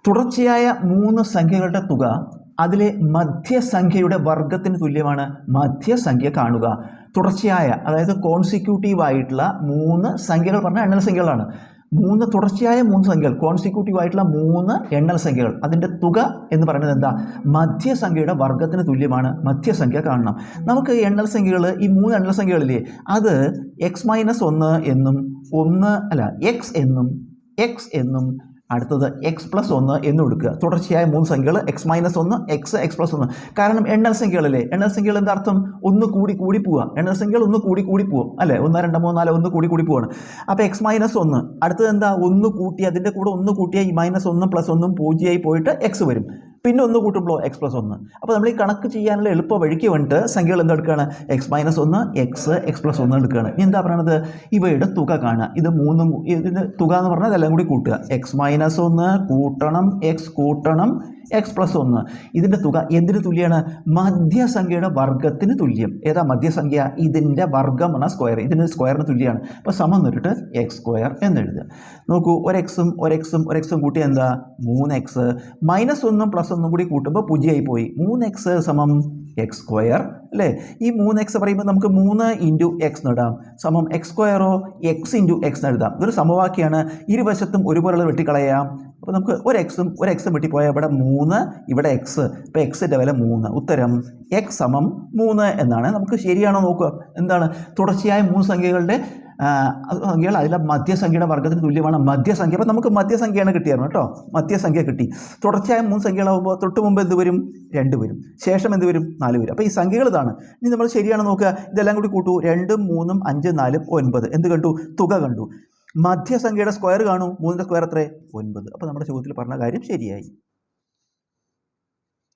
തുടർച്ചയായ 3 സംഖ്യകളുടെ തുക അതിലെ മധ്യസംഖ്യയുടെ വർഗത്തിന് തുല്യമാണ്. മധ്യസംഖ്യ കാണുക. തുടർച്ചയായ, അതായത് കോൺസിക്യൂട്ടീവ് ആയിട്ടുള്ള 3 സംഖ്യകൾ പറഞ്ഞാൽ എണ്ണൽ സംഖ്യകളാണ്. 3 തുടർച്ചയായ 3 സംഖ്യകൾ, കോൺസിക്യൂട്ടീവ് ആയിട്ടുള്ള 3 എണ്ണൽ സംഖ്യകൾ, അതിൻ്റെ തുക എന്ന് പറയുന്നത് എന്താ? മധ്യസംഖ്യയുടെ വർഗത്തിന് തുല്യമാണ്. മധ്യസംഖ്യ കാണണം. നമുക്ക് എണ്ണൽ സംഖ്യകൾ, ഈ 3 എണ്ണൽ സംഖ്യകളില്ലേ, അത് x-1 എന്നും x എന്നും അടുത്തത് x+1 എന്നും എടുക്കുക. തുടർച്ചയായ 3 സംഖ്യകൾ x-1 x+1. കാരണം എണ്ണൽ സംഖ്യകളല്ലേ, എണ്ണൽ സംഖ്യകൾ എന്താ അർത്ഥം? ഒന്ന് കൂടി പോവുക. എണ്ണൽ സംഖ്യകൾ ഒന്ന് കൂടി പോകും അല്ലേ? 1 2 3 4 ഒന്ന് കൂടി പോവാണ്. അപ്പോൾ x-1 അടുത്തത് എന്താ? ഒന്ന് കൂട്ടി, അതിൻ്റെ കൂടെ ഒന്ന് കൂട്ടിയാൽ ഈ -1 +1 0 പോയിട്ട് x വരും. പിന്നെ ഒന്ന് കൂട്ടുമ്പോൾ x+1. അപ്പോൾ നമ്മൾ ഈ കണക്ക് ചെയ്യാനുള്ള എളുപ്പ വഴിക്ക് വേണ്ടിയിട്ട് സംഖ്യകൾ എന്തെടുക്കുകയാണ്? x-1 x+1 എടുക്കുകയാണ്. ഇനി എന്താ പറയണത്? ഇവയുടെ തുക കാണുക. ഇത് 3 ഇതിൻ്റെ തുക എന്ന് പറഞ്ഞാൽ അതെല്ലാം കൂടി കൂട്ടുക. x-1 കൂട്ടണം x കൂട്ടണം x+1. ഇതിൻ്റെ തുക എന്തിന് തുല്യമാണ്? മധ്യസംഖ്യയുടെ വർഗത്തിന് തുല്യം. ഏതാ മധ്യസംഖ്യ? ഇതിൻ്റെ വർഗം എന്ന സ്ക്വയർ, ഇതിന് സ്ക്വയറിന് തുല്യമാണ്. അപ്പോൾ സമം എന്നിട്ട് x² എന്നെഴുതുക. നോക്കൂ, ഒരു എക്സും കൂട്ടിയാൽ എന്താ? 3x. -1 +1 കൂടി കൂട്ടുമ്പോൾ 0 ആയി പോയി. 3x = x² അല്ലേ? ഈ 3x പറയുമ്പോൾ നമുക്ക് 3 × x നേടാം. സമം x², x × x എഴുതാം. ഇതൊരു സമവാക്യമാണ്. ഇരുവശത്തും ഒരുപോലെ വെട്ടിക്കളയാം. അപ്പോൾ നമുക്ക് ഒരു എക്സും വെട്ടിപ്പോയാൽ ഇവിടെ 3, ഇവിടെ x. ഇപ്പോൾ എക്സിൻ്റെ വില 3. ഉത്തരം x = 3 എന്നാണ്. നമുക്ക് ശരിയാണോ നോക്കുക. എന്താണ്? തുടർച്ചയായ 3 സംഖ്യകളുടെ സംഖ്യകൾ അതിലെ മധ്യസംഖ്യയുടെ വർഗത്തിന് തുല്യമാണ് മധ്യസംഖ്യ. അപ്പോൾ നമുക്ക് മധ്യസംഖ്യയാണ് കിട്ടിയായിരുന്നു കേട്ടോ. മധ്യസംഖ്യ കിട്ടി. തുടർച്ചയായ 3 സംഖ്യകളാകുമ്പോൾ തൊട്ട് മുമ്പ് എന്ത് വരും? 2 വരും. ശേഷം എന്ത് വരും? 4 വരും. അപ്പോൾ ഈ സംഖ്യകൾ ഇതാണ്. ഇനി നമ്മൾ ശരിയാണ് നോക്കുക. ഇതെല്ലാം കൂടി കൂട്ടൂ. 2 3 5 4 9. എന്ത് കണ്ടു? തുക കണ്ടു. മധ്യസംഖ്യയുടെ സ്ക്വയർ കാണൂ. 3ൻ്റെ സ്ക്വയർ എത്ര? 9. അപ്പോൾ നമ്മുടെ ചോദ്യത്തിൽ പറഞ്ഞ കാര്യം ശരിയായി.